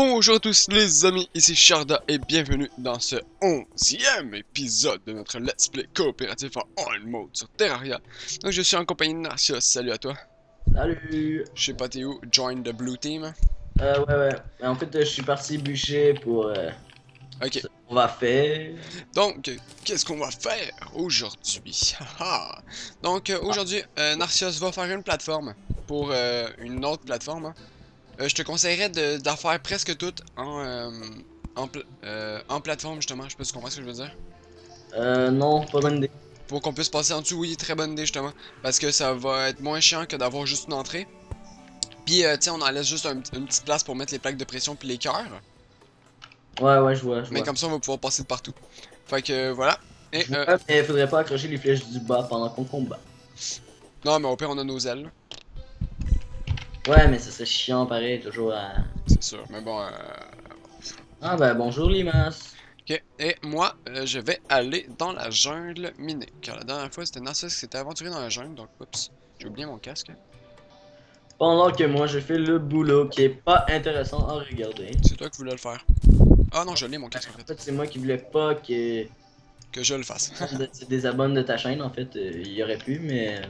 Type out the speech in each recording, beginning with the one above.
Bonjour à tous les amis, ici Sharda et bienvenue dans ce 11e épisode de notre Let's Play coopératif en Hard Mode sur Terraria. Donc je suis en compagnie de Narcios, salut à toi. Salut! Je sais pas t'es où, join the blue team. Ouais. En fait, je suis parti bûcher pour Ok, ce qu'on va faire. donc qu'est-ce qu'on va faire aujourd'hui? Haha. Donc aujourd'hui, Narcios va faire une plateforme pour une autre plateforme, hein. Je te conseillerais d'en faire presque toutes en plateforme justement, je sais pas si tu comprends ce que je veux dire. Non, pas bonne idée. Pour qu'on puisse passer en dessous, oui, très bonne idée justement. Parce que ça va être moins chiant que d'avoir juste une entrée. Puis, tu sais, on en laisse juste une petite place pour mettre les plaques de pression puis les cœurs. Ouais, je vois. Mais comme ça, on va pouvoir passer de partout. Fait que, voilà. Et, Je vois, mais faudrait pas accrocher les flèches du bas pendant qu'on combat. non, mais au pire, on a nos ailes, Ouais, mais ça serait chiant pareil, toujours à... c'est sûr. Mais bon, Ah ben, bonjour Limas. ok. Et moi, je vais aller dans la jungle miner. Car la dernière fois, c'était Narcisse qui s'était aventuré dans la jungle. Donc, oups, j'ai oublié mon casque. Pendant que moi, je fais le boulot qui est pas intéressant à regarder. C'est toi qui voulais le faire. Ah non, je l'ai mon casque en En fait. fait, c'est moi qui voulais pas que Que je le fasse. tu te désabonnes de ta chaîne, en fait. Il y aurait pu, mais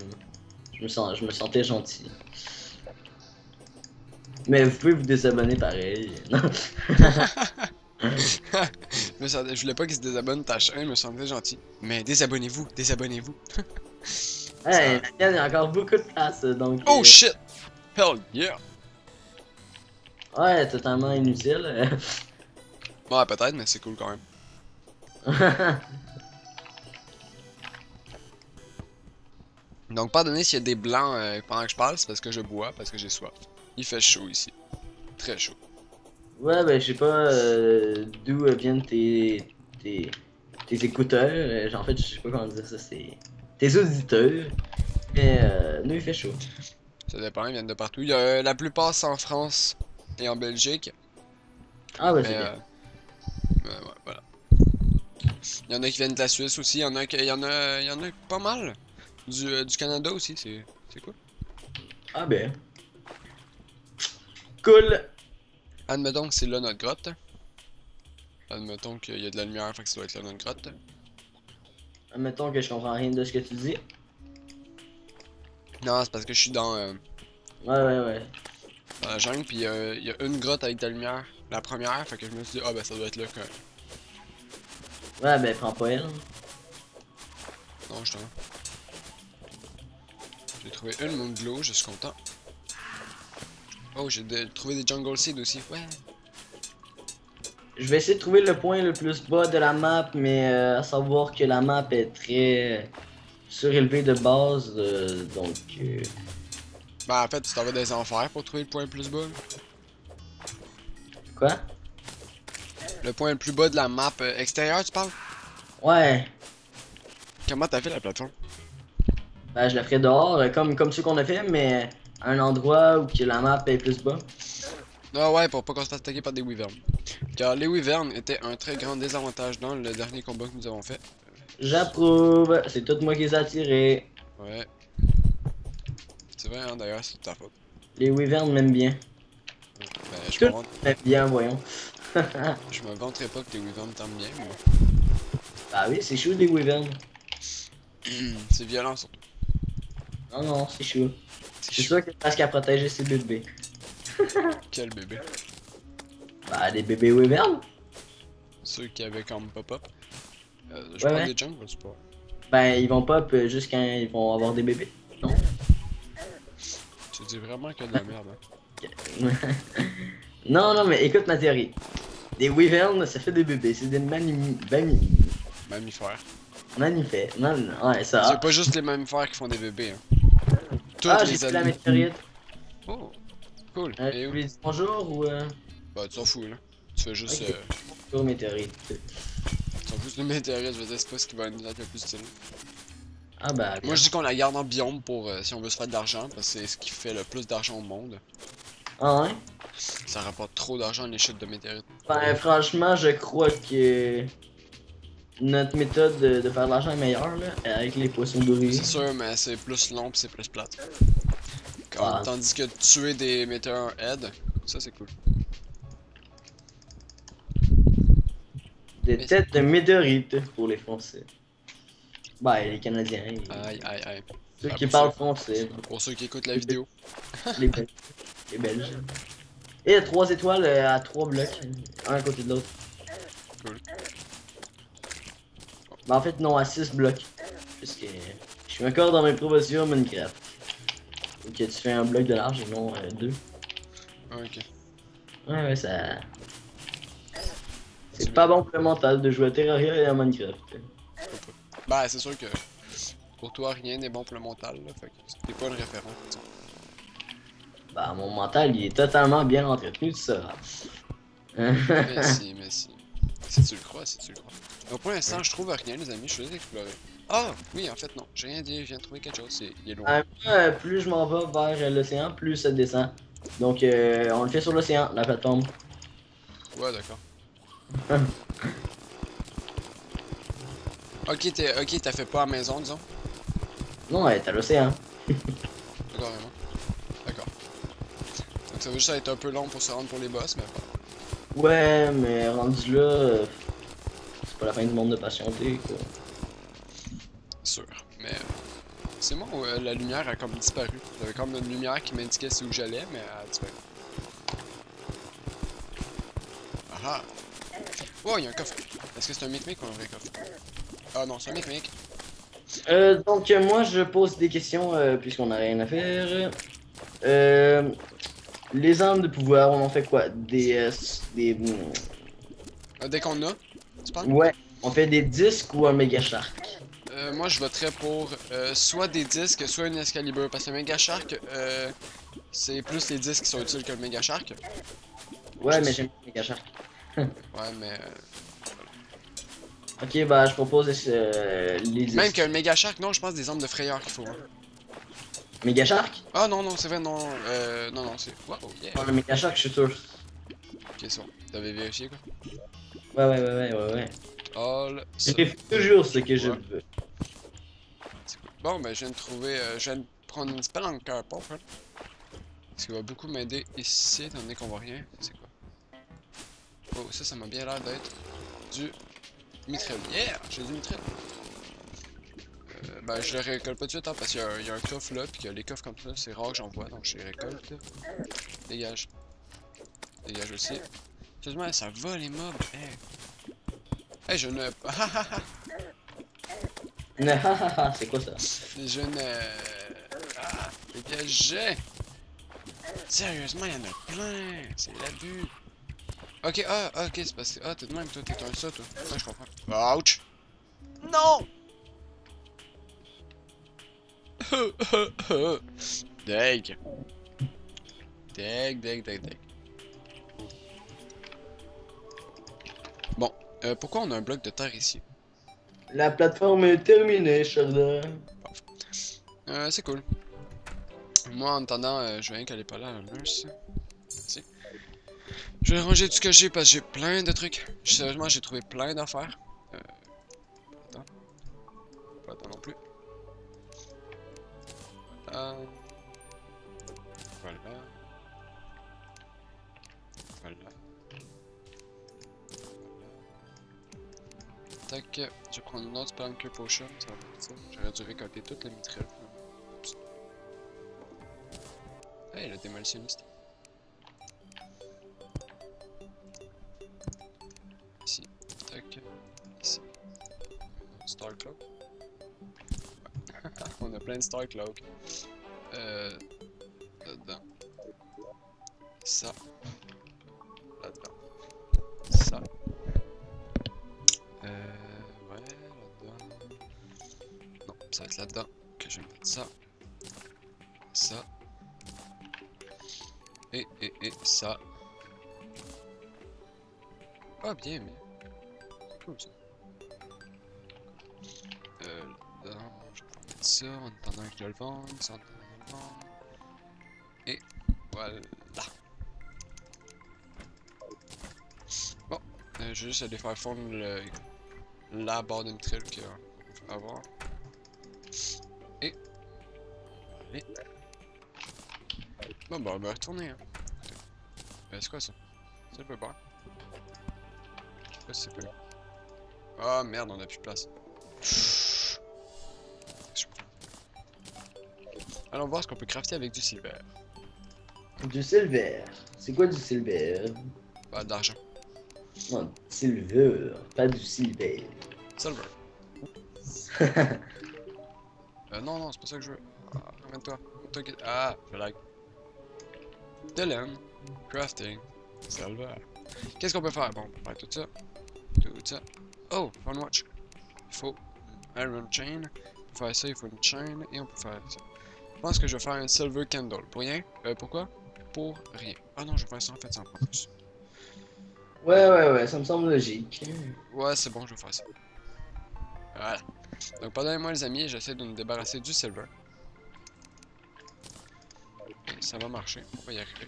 je me sentais gentil. Mais vous pouvez vous désabonner pareil. Non. Je voulais pas qu'il se désabonne de ta chaîne, je me sentais gentil. Mais désabonnez-vous, désabonnez-vous. Hey, la mienne, il y a encore beaucoup de place, donc... Oh shit! Hell yeah! Ouais, totalement inutile. Ouais, peut-être, mais c'est cool quand même. Donc, pardonnez s'il y a des blancs pendant que je parle, c'est parce que je bois, parce que j'ai soif. Il fait chaud ici. Très chaud. Ouais, ben, je sais pas d'où viennent tes écouteurs. En fait, je sais pas comment dire ça, c'est tes auditeurs. Mais nous, il fait chaud. Ça dépend, ils viennent de partout. La plupart, c'est en France et en Belgique. Ah, ouais, Mais, c'est bien. ouais, voilà. Il y en a qui viennent de la Suisse aussi. Il y en a pas mal. Du Canada aussi, c'est cool. Ah, ben. Cool. Admettons que c'est là notre grotte. Admettons qu'il y a de la lumière, fait que ça doit être là notre grotte. Admettons que je comprends rien de ce que tu dis. Non, c'est parce que je suis Ouais. dans la jungle, puis il y a une grotte avec de la lumière. La première, fait que je me suis dit, ah ben ça doit être là que. Ouais, ben, prends pas elle. Non, justement. J'ai trouvé une moon glow, je suis content. Oh, trouvé des jungle seeds aussi, ouais. Je vais essayer de trouver le point le plus bas de la map, mais à savoir que la map est très surélevée de base, donc... Ben en fait, tu t'en vas des enfers pour trouver le point le plus bas. Quoi? Le point le plus bas de la map extérieure, tu parles? Ouais, Comment t'as fait la plateforme? ben, je la ferai dehors, comme ceux qu'on a fait, mais à un endroit où que la map est plus bas. Ah ouais, pour pas qu'on se fasse attaquer par des wyverns. Car les wyverns étaient un très grand désavantage dans le dernier combat que nous avons fait. J'approuve, c'est tout moi qui les ai attirés. Ouais. C'est vrai, hein, d'ailleurs, c'est de ta faute. Les wyverns m'aiment bien. Ben, Tout m'aime bien, voyons. je me vanterai pas que les wyverns t'aiment bien, mais Ah oui, c'est chou les wyverns. c'est violent surtout. Non, c'est chou. C'est C'est chaud. sûr que parce qu'à protéger ses bébés. Quel bébé. Bah, des bébés wyverns? Ceux qui avaient comme pop-up. Je Ouais, prends ouais. des jungles, c'est pas. Ben, ils vont pop juste quand ils vont avoir des bébés. Non? Tu dis vraiment que de la merde, hein. Non, mais écoute ma théorie. Des wyverns, ça fait des bébés. C'est des Mammifères. manifestes. Ouais, C'est ça. pas juste les mammifères qui font des bébés, hein. Toutes Ah, j'ai les pris la animaux. météorite. Oh, cool. Et Tu où? lui dis bonjour ou Bah, tu t'en fous, là. Tu fais juste. Ok. Bonjour météorite. Tu t'en fous de météorite, je veux dire, c'est pas ce qui va nous être le plus stylé. Ah bah. Moi, je dis qu'on la garde en biome pour si on veut se faire de l'argent, parce que c'est ce qui fait le plus d'argent au monde. Ah ouais? Ça rapporte trop d'argent les chutes de météorites. Ben franchement, je crois que notre méthode de faire de l'argent est meilleure là, avec les poissons dorés. C'est sûr, mais c'est plus long pis c'est plus plate. Ah. Tandis que tuer des météores aide, ça c'est cool. Des têtes de météorites pour les Français. Bah, les Canadiens. Aïe, aïe, aïe. Ceux Ah, qui pour parlent ceux- français. Pour ceux qui écoutent la vidéo. Les Belges. Les Belges. Et 3 étoiles à 3 blocs. Un à côté de l'autre. Cool. Bah, en fait, non, à 6 blocs. Puisque je suis encore dans mes promotions Minecraft. Ok, tu fais un bloc de large et non 2. Ah, ok. Ouais, ça. C'est pas bon pour le mental de jouer à Terraria et à Minecraft. Bah, c'est sûr que pour toi, rien n'est bon pour le mental, là. Fait que t'es pas le référent. Disons. Bah, mon mental, il est totalement bien entretenu, tout ça. Merci, merci. Si tu le crois, si tu le crois. Donc pour l'instant, je trouve rien, les amis, je suis explorer. Ah, oui, en fait, non. J'ai rien dit, je viens de trouver quelque chose, il est loin. Plus je m'en vais vers l'océan, plus ça descend. Donc, on le fait sur l'océan, la plateforme. Ouais, d'accord. Ok, t'as fait pas à la maison, disons. Non, elle est à l'océan. D'accord, vraiment. D'accord. Donc ça va juste être un peu long pour se rendre pour les boss, mais bon. Ouais, mais rendu là, c'est pas la fin du monde de patienter, quoi. Sûr. Mais c'est moi où la lumière a comme disparu. J'avais comme une lumière qui m'indiquait c'est où j'allais, mais elle a disparu. Ah ah! Oh, il y a un coffre. Est-ce que c'est un micmic ou un vrai coffre? Ah non, c'est un micmic. Donc, moi, je pose des questions, puisqu'on a rien à faire. Les armes de pouvoir, on en fait quoi? Dès qu'on a, tu penses? Ouais, on fait des disques ou un méga shark? Moi, je voterais pour soit des disques, soit une Excalibur. Parce que le Mega Shark, c'est plus les disques qui sont utiles que le Mega Shark. Ouais, mais j'aime le méga shark. Ouais, mais. Ok, bah, je propose les Même disques. que le Mega Shark, non, je pense des armes de frayeur qu'il faut. Hein. Méga shark? Ah non, non, c'est vrai, non. Non, non, c'est. Wow, yeah. Ouais, le méga shark, je suis sûr. Ok, c'est bon. T'avais vérifié quoi? Ouais. All. Je fais toujours ce que je Ouais. veux. C'est cool. Bon, ben, je viens de trouver. Je viens de prendre une spell en cœur pop, hein. Ce qui va beaucoup m'aider ici, étant donné qu'on voit rien. C'est quoi? Oh, ça m'a bien l'air d'être du mitrail. Yeah! J'ai du mitrail. Ben, je le récolte pas tout de suite, hein, parce qu'il y a un coffre là, puis que les coffres comme ça, c'est rare que j'en vois, donc je les récolte. Dégage. Dégage aussi. Excuse-moi, ça va les mobs. Hey, hey je ne. C'est quoi ça? Je ne. Ah, dégagez! Sérieusement, il y en a plein! C'est l'abus! Ok, ok, c'est parce que. Ah, t'es de même, toi, t'es un ça, toi. Ouais, je comprends. Ouch! Non! Deg! Deg. Bon, pourquoi on a un bloc de terre ici? La plateforme est terminée, Sheldon. C'est cool. Moi, en attendant, je vais rien qu'aller pas là, la nurse. Si. Je vais ranger tout ce que j'ai parce que j'ai plein de trucs. Sérieusement, j'ai trouvé plein d'affaires. Attends. Pas attends non plus. Voilà. Voilà. Tac, je vais prendre une autre Planker Potion, ça va faire ça. J'aurais dû récolter toutes les mitraillettes. Hey, le démolitionniste. Ici, tac, ici. Star Cloak. Ouais. On a plein de Star Cloak. Là-dedans. Ça. Là-dedans. Ça. Ouais, là-dedans. Non, ça va être là-dedans que je vais mettre ça. Ça. Et ça. Ah, bien, mais. C'est cool ça. Là-dedans, je vais mettre ça en attendant que je le vende. Ça en attendant que je le vende. Et voilà. Bon, je vais juste aller faire fondre la barre de mitraille qu'il va avoir. Et. Allez. Bon, bah, on va retourner. Hein. C'est quoi ça? C'est le beurre. Je sais pas si c'est pas. Ah merde, on a plus de place. Allons voir ce qu'on peut crafter avec du silver. Du silver. C'est quoi du silver? Pas d'argent. Non, silver, pas du silver. Silver. Non, non, c'est pas ça que je veux. Ah, ramène-toi. Ah, je lag. Dylan. Crafting. Silver. Qu'est-ce qu'on peut faire? Bon, on peut faire tout ça. Tout ça. Oh, Fun Watch. Il faut Iron Chain. Pour faire ça, il faut une chaîne. Et on peut faire ça. Je pense que je vais faire un Silver Candle. Pour rien? Pourquoi? Pour rien. Ah non, je vais faire ça en fait, ça en prend plus. Ouais, ça me semble logique. Ouais, c'est bon, je vais faire ça. Voilà. Donc, pardonnez-moi les amis, j'essaie de nous débarrasser du silver. Et ça va marcher, on va y arriver.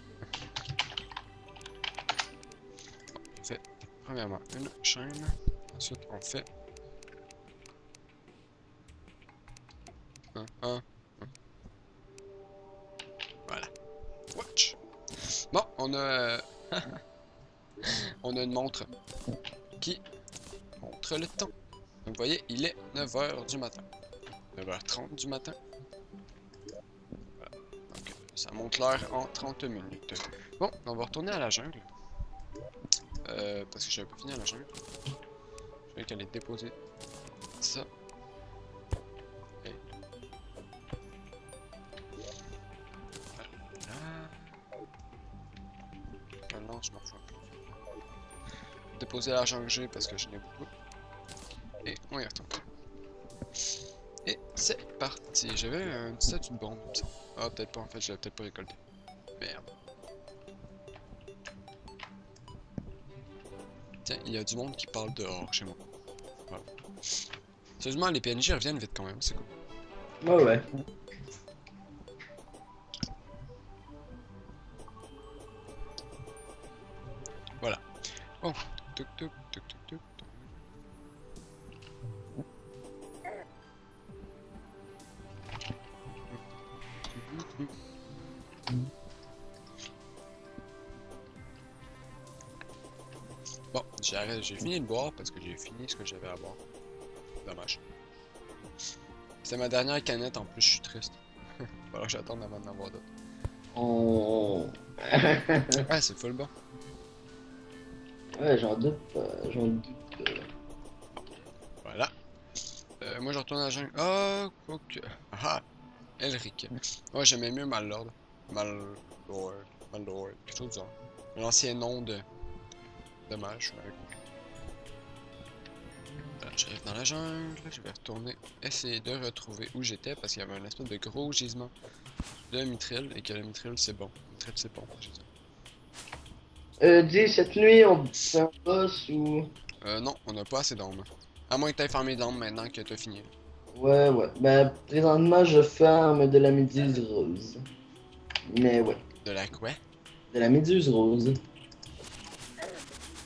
Bon, on fait premièrement une chaîne. Ensuite, on fait... un. Voilà. Watch. Bon, on a... on a une montre qui montre le temps. Donc, vous voyez, il est 9h du matin. 9h30 du matin. Voilà. Donc, ça monte l'heure en 30 minutes. Bon, on va retourner à la jungle. Parce que j'avais pas fini à la jungle. Je vais qu'aller déposer ça. Et... voilà. Maintenant, je m'en fous un peu. Déposer l'argent que j'ai parce que je n'ai beaucoup. Et on y retourne. Et c'est parti. J'avais un statut de bombe. Ah, peut-être pas en fait, je l'avais peut-être pas récolté. Merde. Tiens, il y a du monde qui parle dehors chez moi. Voilà. Sérieusement, les PNJ reviennent vite quand même, c'est cool. Ouais. Voilà. Oh, tuk. Bon, j'ai fini de boire parce que j'ai fini ce que j'avais à boire. Dommage. C'est ma dernière canette en plus, je suis triste. Alors j'attends avant d'en avoir d'autres. Oh. Ah, c'est full bon. Ouais, j'en doute pas, j'en doute pas. Voilà. Moi je retourne à la jungle. Ah, quoique. Ah, Elric. Moi j'aimais mieux Mallord. Mallord, quelque chose du genre. L'ancien nom de mage. J'arrive dans la jungle, je vais retourner essayer de retrouver où j'étais parce qu'il y avait un espèce de gros gisement de mithril et que le mithril c'est bon. Mithril c'est bon, je sais. Dis, cette nuit, on fait un boss ou... Non, on n'a pas assez d'âmes. À moins que t'aies farmé d'âmes maintenant que t'as fini. Ouais. Ben, présentement, je farme de la méduse rose. Mais ouais, De la quoi? de la méduse rose.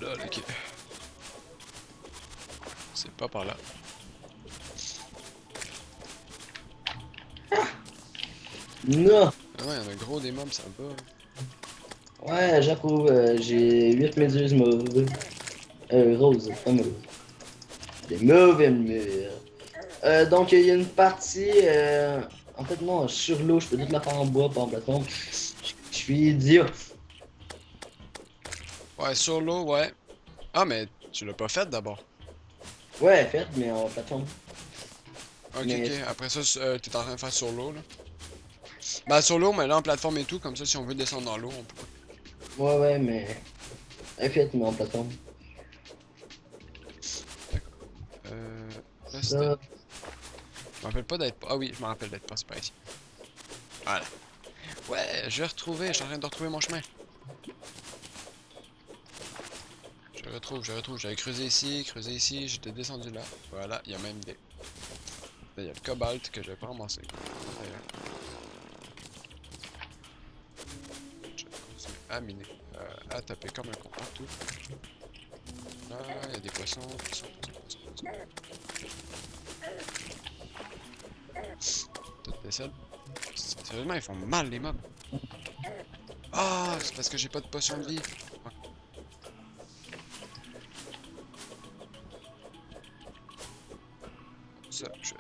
Là, ok. C'est pas par là. Non! Ah ouais, y'en a gros des mobs, ça va. Ouais, j'approuve, j'ai 8 méduses mauves. Roses, pas mauves. Des mauvais murs. Donc, il y a une partie... En fait, non, sur l'eau, je peux toute la faire en bois, pas en plateforme. Je suis idiot. Ouais, sur l'eau, ouais. Ah, mais tu l'as pas fait d'abord. Ouais, fait, mais en plateforme. Ok, Mais- ok. Après ça, t'es en train de faire sur l'eau, là. Bah, sur l'eau, mais là en plateforme et tout, comme ça, si on veut descendre dans l'eau, on peut. Ouais, mais... Fait, mais en plateforme. Là, c'était. Ça... Je me rappelle pas d'être. Ah oui, je me rappelle d'être passé par ici. Voilà. Ouais, je vais retrouver, je suis en train de retrouver mon chemin. Je retrouve. J'avais creusé ici, j'étais descendu là. Voilà, il y a même des. Là, il y a le cobalt que je vais pas ramasser. D'ailleurs. Je vais continuer à miner. À taper comme un con partout. Là, il y a des poissons. Toute vaisselle. Sérieusement, ils font mal les mobs. Ah, c'est parce que j'ai pas de potion de vie. Ouais. ça, je vais...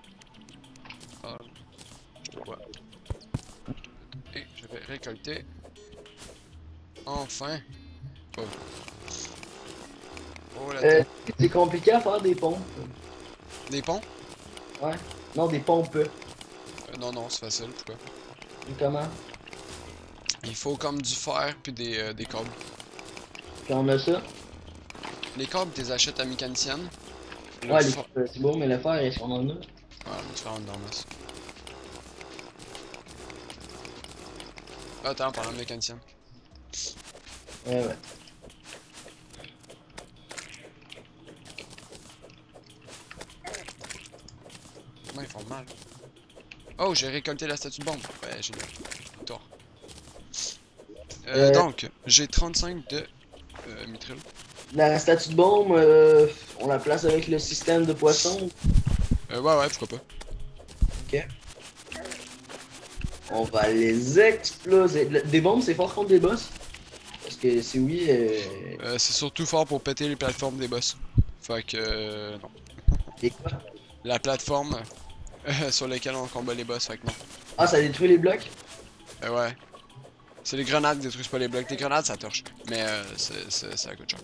Ah, je vois. Et je vais récolter. Enfin. Oh. Oh la tête. C'est compliqué à faire des pompes. Des ponts? Ouais. Non, des pompes. Non, non, c'est facile, pourquoi? Comment? Il faut comme du fer puis des câbles. Puis on a ça. Les câbles, tu les achètes à mécanicienne. Le Ouais, fer... c'est beau, mais le fer, est-ce qu'on en a? Ah, le fer, on est dans le masse. Attends, parlant de mécanicienne. Ouais. Comment ils font mal? Oh, j'ai récolté la statue de bombe. Ouais, génial. Tort. Donc, j'ai 35 de mitril. La statue de bombe, on la place avec le système de poisson. Ouais, pourquoi pas. Ok. On va les exploser. Des bombes, c'est fort contre des boss? Parce que si oui, C'est surtout fort pour péter les plateformes des boss. Fait que, non. et quoi? La plateforme sur laquelle on combat les boss, fait que non. Ah, ça détruit les blocs? Ouais. C'est les grenades qui détruisent pas les blocs. Les grenades, ça torche. Mais ça coûte cher.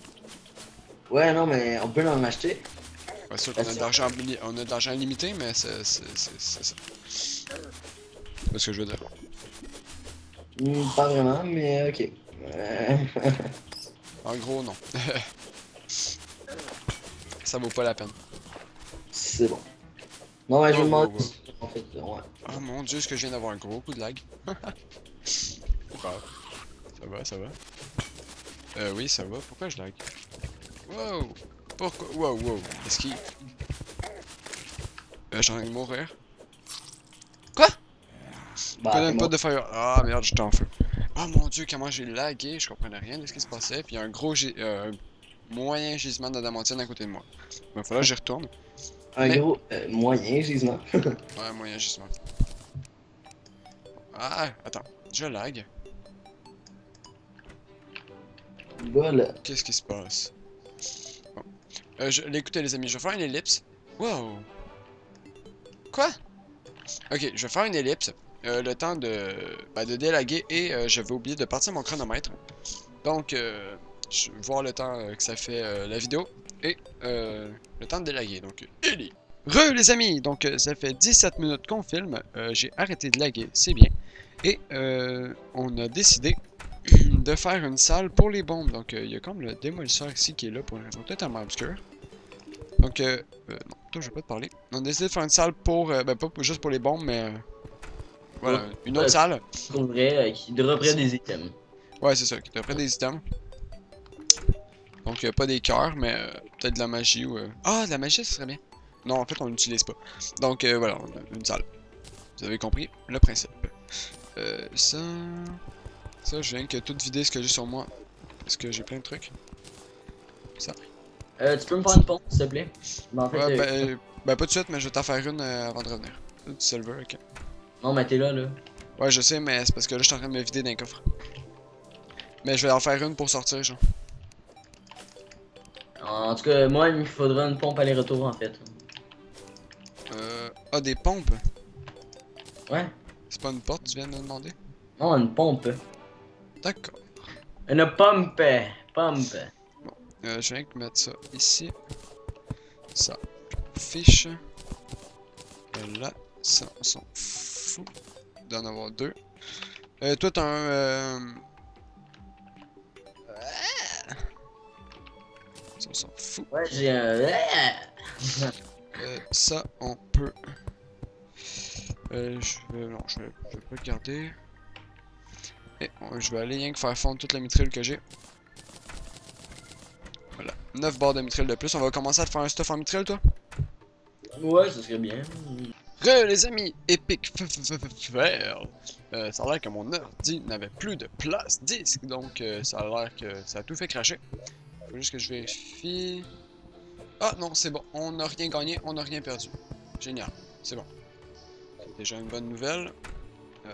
Ouais, non, mais on peut en acheter. Ouais, c'est sûr qu'on a de l'argent on a de l'argent illimité, mais c'est ça. C'est ce que je veux dire. Pas vraiment, mais ok. En gros, non. Ça vaut pas la peine. C'est bon. Non, mais je me demande. wow. En fait, ouais. Oh mon dieu, est-ce que je viens d'avoir un gros coup de lag? Wow. Ça va. Oui, ça va. Pourquoi je lag? Wow! Pourquoi? Wow. Esquive. J'ai envie de mourir. Quoi? Bah, Connais t'es pas mort. de fire. Ah merde, j'étais en feu. Oh mon dieu, comment j'ai lagué, je comprenais rien de ce qui se passait. Puis il y a un gros moyen gisement d'adamantine à côté de moi. Il va falloir que j'y retourne. Un Mais- gros moyen gisement. Ouais, moyen gisement. Ah, attends, je lag. Voilà. Qu'est-ce qui se passe? Bon. Écoutez les amis, je vais faire une ellipse. Wow! Quoi? Ok, je vais faire une ellipse. Le temps de délaguer et je vais oublier de partir mon chronomètre. Donc, je vais voir le temps que ça fait la vidéo et le temps de délaguer. Donc, Ellie. Les amis! Donc, ça fait 17 minutes qu'on filme. J'ai arrêté de laguer, c'est bien. Et on a décidé de faire une salle pour les bombes. Donc, il y a comme le démolisseur ici qui est là pour une raison totalement obscure. Donc, non, toi, je vais pas te parler. On a décidé de faire une salle pour, ben, pas juste pour les bombes, mais voilà, une autre salle. Pour vrai, qui dropperait des items. Ouais, c'est ça, qui devrait des items. Donc, pas des cœurs, mais peut-être de la magie ou. Ah, de la magie, ça serait bien. Non, en fait, on l'utilise pas. Donc, voilà, on a une salle. Vous avez compris le principe. Ça, je viens que tout vider ce que j'ai sur moi. Parce que j'ai plein de trucs. Ça. Tu peux me faire une pompe, s'il te plaît? Ben, en fait, Ouais, ben, pas tout de suite, mais je vais t'en faire une avant de revenir. Du silver, ok. non, mais t'es là. Ouais, je sais, mais c'est parce que là, je suis en train de me vider d'un coffre. Mais je vais en faire une pour sortir, genre. En tout cas, moi, il me faudra une pompe aller-retour, en fait. Ah, des pompes? Ouais. C'est pas une porte, tu viens de me demander? Non, une pompe. D'accord. Une pompe. Pompe. Je viens de mettre ça ici. Ça. Fiche. Là. Ça, on s'en fout d'en avoir deux. Toi, t'as un... Ça, on s'en fout. Ouais, j'ai un. Ça, on peut... non, je vais pas le garder. Et je vais aller rien que faire fondre toute la mitraille que j'ai. Voilà. 9 barres de mitraille de plus. On va commencer à te faire un stuff en mitraille, toi? Ouais, ça serait bien. Les amis, Epic Fail. Ça a l'air que mon ordi n'avait plus de place disque, donc ça a l'air que ça a tout fait cracher. Faut juste que je vérifie. Ah non, c'est bon, on n'a rien gagné, on n'a rien perdu. Génial, c'est bon. C'est déjà une bonne nouvelle.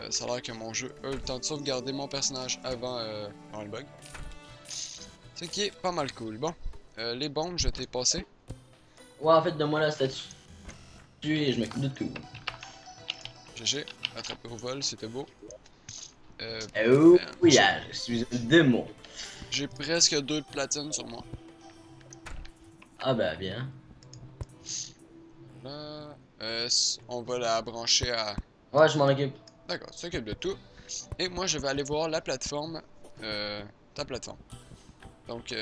Ça a l'air que mon jeu a eu le temps de sauvegarder mon personnage avant le bug. Ce qui est pas mal cool. Bon, les bombes, je t'ai passé. Ouais, en fait, donne-moi la statue. tuer, je m'occupe de tout. GG, attrapé au vol, c'était beau. Oh, Bam. oui, je suis un démon. J'ai presque 2 de platine sur moi. Ah bah bien. Là, on va la brancher à... Ouais, je m'en occupe. D'accord, tu t'occupes de tout. Et moi, je vais aller voir la plateforme, ta plateforme. Donc,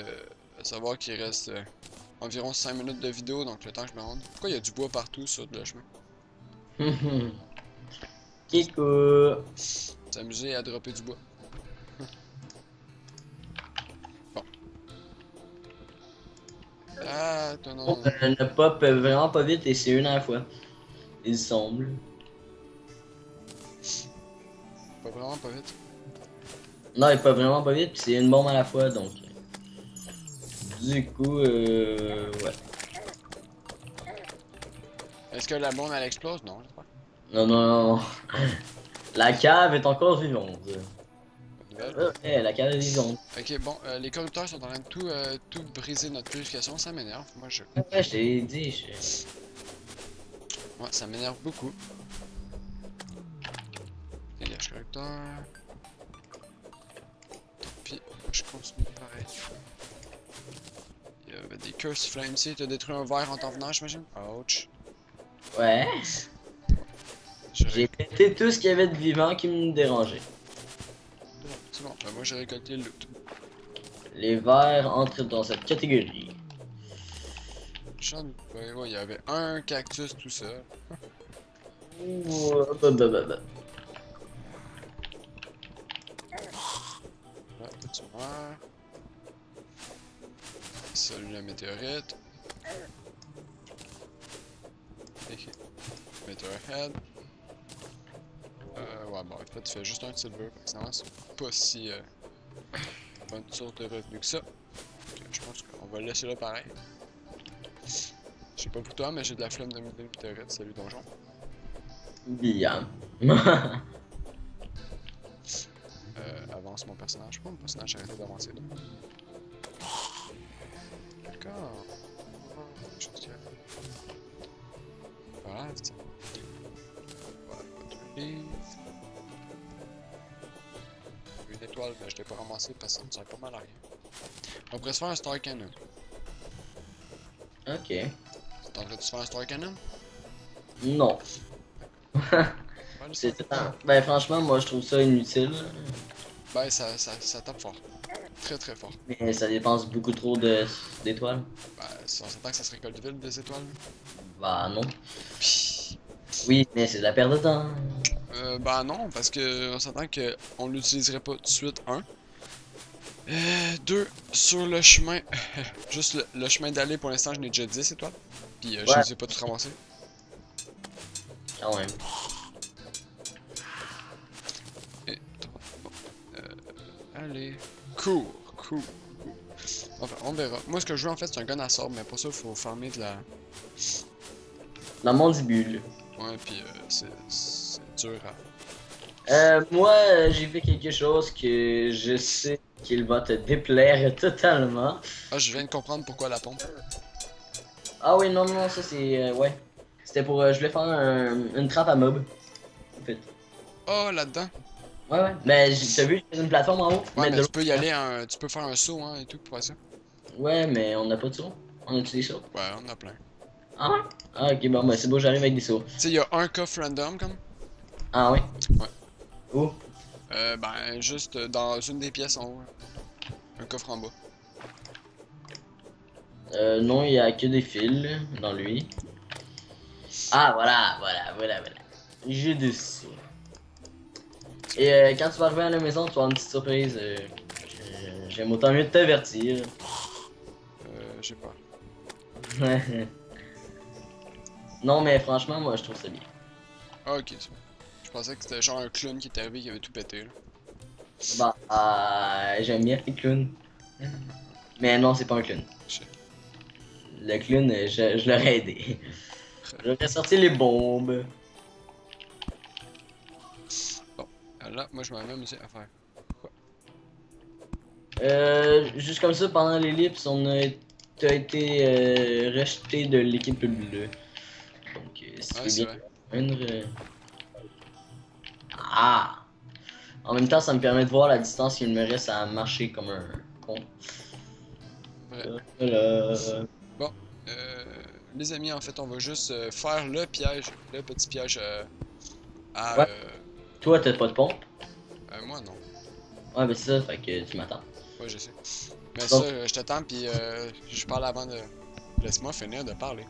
à savoir qu'il reste environ 5 minutes de vidéo, donc le temps que je me rende. Pourquoi il y a du bois partout sur le chemin? Kiko. S'amuser à dropper du bois. Bon. Ah, toi non. Ne pop vraiment pas vite et c'est une à la fois. Il semble. Pas vraiment pas vite. Non, il pop vraiment pas vite puis c'est une bombe à la fois donc. Du coup, ouais. Est-ce que la bombe elle explose? Non, je sais pas. Non, non, non. La cave est encore vivante. Bonne nouvelle. Ouais, la cave est vivante. Ok, bon, les corrupteurs sont en train de tout briser notre purification, ça m'énerve. Moi, je... Ouais, je t'ai dit. Ouais, ça m'énerve beaucoup. Dégage corrupteur. Puis, je continue pareil. Il y avait des curse flames ici. T'as détruit un verre en t'en venant, j'imagine? Ouch. Ouais. J'ai pété tout ce qu'il y avait de vivant qui me dérangeait. C'est bon, ben moi j'ai récolté le loot. Les vers entrent dans cette catégorie. Ouais, il y avait un cactus tout seul. Là, petit verre. Salut la météorite. Ok. Meteorhead. Ouais, bon, en fait, tu fais juste un silver, sinon c'est pas si bonne source de revenus que ça. Donc, je pense qu'on va le laisser là pareil. Je sais pas pour toi, mais j'ai de la flamme de météorite. Salut donjon. Bien. Avance mon personnage. Pourquoi mon personnage a arrêté d'avancer là? D'accord. Chose qui arrive. Voilà, c'est ça. Voilà, pas de livre. Une étoile, mais je l'ai pas ramassé parce que ça me sert pas mal à rien. On pourrait se faire un Star Cannon. Ok. T'es en train de se faire un Star Cannon? Non. Ouais, Ben franchement, moi je trouve ça inutile. ben, ça tape fort. Très très fort. Mais ça dépense beaucoup trop d'étoiles. Ben, si on s'entend que ça se récolte vite des étoiles. Bah non. Pis... Oui, mais c'est de la perte de temps. Ben non, parce que on s'entend que on l'utiliserait pas tout de suite, un. Deux, sur le chemin, juste le chemin d'aller pour l'instant, je n'ai déjà 10 étoiles. Puis je les ai pas toutes ramassées. Quand même. Et 3, bon. Allez, cours. Enfin, on verra. Moi, ce que je veux en fait, c'est un gun à sort, mais pour ça, il faut farmer de la. La mandibule. Ouais, puis c'est dur à. Moi, j'ai fait quelque chose que je sais qu'il va te déplaire totalement. Ah, je viens de comprendre pourquoi la pompe. Ah oui, non, non, ça c'est... ouais. C'était pour... je voulais faire une trappe à mob. En fait. Oh, là-dedans. Ouais. Mais t'as vu, j'ai une plateforme en haut. Ouais, mais de tu peux y aller, tu peux faire un saut, hein, et tout, pour faire ça. Ouais, mais on n'a pas de saut. On a-tu des sauts? Ouais, on en a plein. Ah? Ah, ok, bon, bah c'est beau, j'arrive avec des sauts. Tu sais, il y a un coffre random, comme. Ah oui? Ouais. Où? Ben, juste dans une des pièces en haut. Un coffre en bas. Non, il y a que des fils dans lui. Ah, voilà. J'ai des sauts. Et quand tu vas arriver à la maison, tu vas avoir une petite surprise. J'aime autant mieux t'avertir. J'ai peur. Non, mais franchement, moi je trouve ça bien. Ah, ok, c'est bon. Je pensais que c'était genre un clown qui était arrivé qui avait tout pété, là. Bah, j'aime bien les clowns. Mais non, c'est pas un clown. Shit. Le clown, je l'aurais aidé. J'aurais sorti les bombes. Bon, là, moi je m'avais amusé à faire. Quoi? Juste comme ça, pendant l'ellipse, t'as été rejeté de l'équipe bleue. Donc, si tu Ouais, veux c'est bien vrai. prendre. Ah! En même temps, ça me permet de voir la distance qu'il me reste à marcher comme un con. Vrai. Là. Bon, les amis, en fait, on va juste faire le piège, le petit piège à... Ouais, toi, t'as pas de pompe? moi, non. Ouais, ben c'est ça, fait que tu m'attends. Ouais, je sais. Mais ça, Donc, je t'attends, puis je parle avant de... Laisse-moi finir de parler.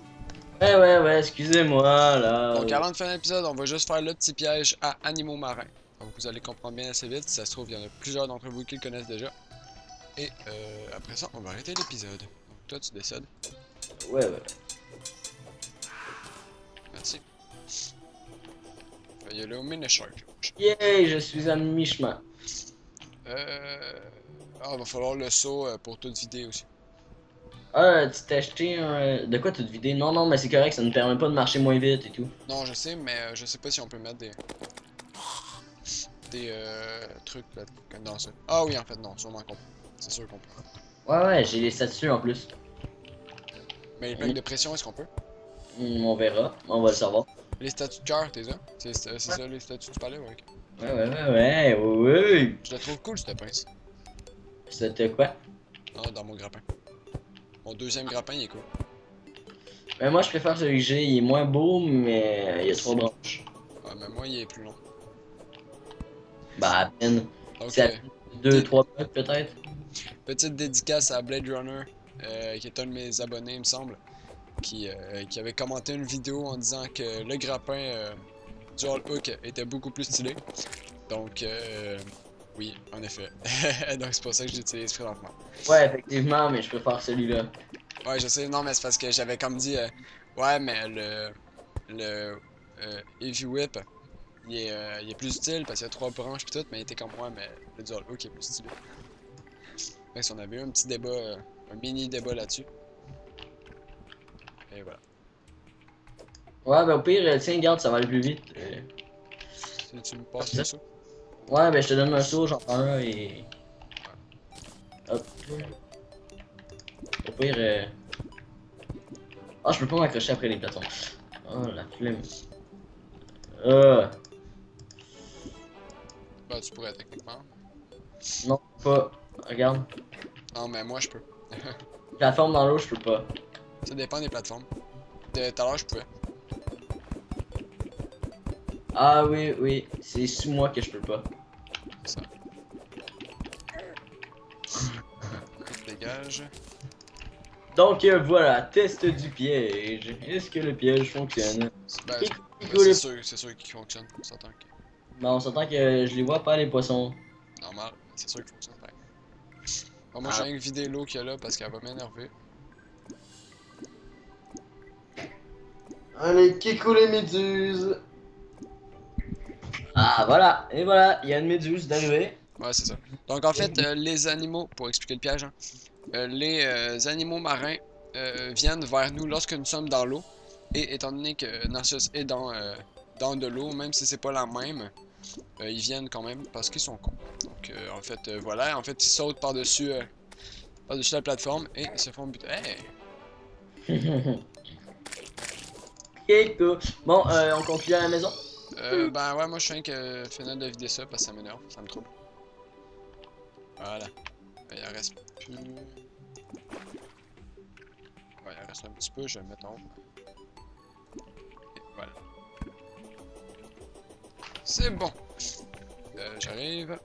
ouais, excusez-moi, là. Donc, avant de finir l'épisode, on va juste faire le petit piège à animaux marins. Donc, vous allez comprendre bien assez vite. Si ça se trouve, il y en a plusieurs d'entre vous qui le connaissent déjà. Et après ça, on va arrêter l'épisode. Donc, toi, tu décides. Ouais. Merci. Il y a le mini shark. Yay, je suis à mi-chemin. Ah, va falloir le saut pour toute vidéo aussi. Ah, tu t'es acheté un. De quoi toute vidé? Non, mais c'est correct, ça ne permet pas de marcher moins vite et tout. Non, je sais, mais je sais pas si on peut mettre des trucs là, comme dans ça. Ah oui, en fait, non, sûrement qu'on peut. C'est sûr qu'on peut. Ouais, j'ai les statuts en plus. Mais les plaques de pression, est-ce qu'on peut? On verra, on va le savoir. Les statues de cœur, t'es ça? C'est ça, les statues du palais, ouais, ok. Ouais. Je la trouve cool, cette pince. C'était quoi? Ah, dans mon grappin. Mon deuxième grappin, il est cool. Mais moi, je préfère celui que j'ai, il est moins beau, mais il y a trop de branches. Ouais, mais moi, il est plus long. Bah, à peine. Donc, C'est à 2-3 blocs peut-être. petite dédicace à Blade Runner, qui est un de mes abonnés, il me semble, qui avait commenté une vidéo en disant que le grappin du Hall Hook était beaucoup plus stylé. Donc, oui, en effet. Donc, c'est pour ça que j'utilise présentement. Ouais, effectivement, mais je préfère celui-là. Ouais, je sais, non, mais c'est parce que j'avais comme dit, ouais, mais le Heavy Whip, il est plus utile parce qu'il y a 3 branches pis tout, mais il était comme moi, mais le Dual Hook est plus stylé. Fait que si on avait eu un petit débat, un mini débat là-dessus. Et voilà. Ouais, ben au pire, tiens, garde, ça va aller plus vite. Si tu me passes le saut. Ouais, ben je te donne un saut, j'en prends un et. Hop. Au pire, ah, je peux pas m'accrocher après les plateformes. Oh, la flemme. Bah, tu pourrais techniquement. Non, pas. Regarde. Non, mais moi, je peux. Plateforme dans l'eau, je peux pas. Ça dépend des plateformes. Tout à l'heure, je pouvais. Ah oui, c'est sous moi que je peux pas. Ça. Dégage. Donc voilà, test du piège. Est-ce que le piège fonctionne? Ben, c'est sûr qu'il fonctionne. On s'entend que. Ben, on s'entend que je les vois pas les poissons. Normal, c'est sûr qu'il fonctionne. Pareil. Bon, moi, je viens de vider l'eau qu'il y a là parce qu'elle va m'énerver. Allez, kikou les méduses! Ah voilà, et voilà, il y a une méduse d'arrivée. Ouais, c'est ça. Donc, en fait, les animaux, pour expliquer le piège, hein, les animaux marins viennent vers nous lorsque nous sommes dans l'eau. Et étant donné que Narcissus est dans de l'eau, même si c'est pas la même, ils viennent quand même parce qu'ils sont cons. Donc, en fait, voilà. En fait, ils sautent par-dessus la plateforme et ils se font buter. Hey! Kikou. Bon, on conclut à la maison? Ben ouais, moi je suis que finir de vider ça parce que ça m'énerve, ça me trouble. Voilà. Il en reste plus. Ouais, il en reste un petit peu, je vais le mettre en haut. Et voilà. C'est bon. J'arrive.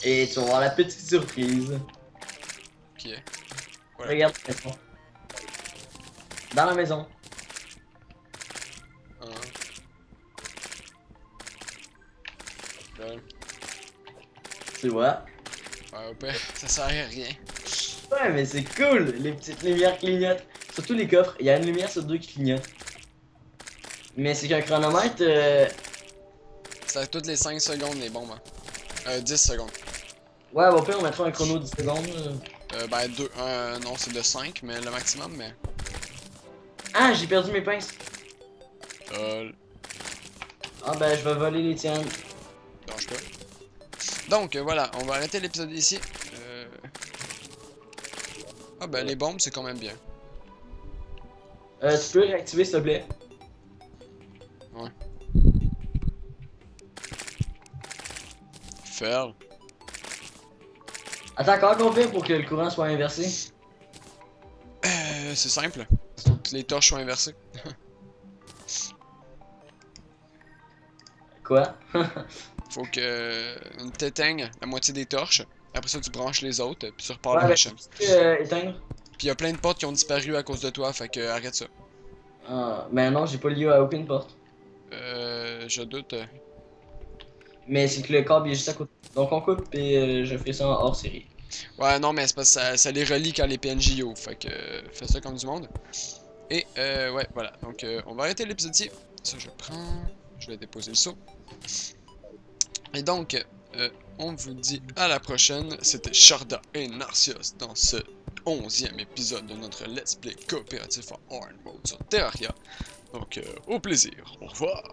Et tu vas voir la petite surprise. Qui est? Voilà. Regarde, maison. Dans la maison. Tu vois? Ouais, au pire, ça sert à rien. Ouais, mais c'est cool! Les petites lumières clignotent. Surtout les coffres, il y a une lumière sur deux qui clignote. Mais c'est qu'un chronomètre. C'est à toutes les 5 secondes les bombes. Hein. 10 secondes. Ouais, au pire, on mettra un chrono 10 secondes. Ben 2. Non, c'est de 5, mais le maximum, mais. Ah, j'ai perdu mes pinces. Ah, ben, je vais voler les tiennes. Dérange pas. Donc voilà, on va arrêter l'épisode ici. Ah ben les bombes c'est quand même bien. Tu peux réactiver s'il te plaît? Ouais. Faire. Attends, comment qu'on fait pour que le courant soit inversé? C'est simple. Faut que les torches soient inversées. Quoi? Faut que t'éteignes la moitié des torches. Après ça, tu branches les autres, puis tu repars le Ouais, mais machin. tu peux éteindre? Puis y a plein de portes qui ont disparu à cause de toi, fait que arrête ça. Ah, mais non, j'ai pas lié à aucune porte. Je doute. Mais c'est que le câble il est juste à côté. Donc on coupe et je fais ça en hors série. Ouais, non, mais c'est parce que ça les relie quand les PNJ ouvrent. Fait que fais ça comme du monde. Et ouais, voilà. Donc on va arrêter l'épisode ici. Ça, je prends. Je vais déposer le seau. Et donc, on vous dit à la prochaine. C'était Sharda et Narcios dans ce 11e épisode de notre Let's Play coopératif en Hard Mode sur Terraria. Donc, au plaisir. Au revoir.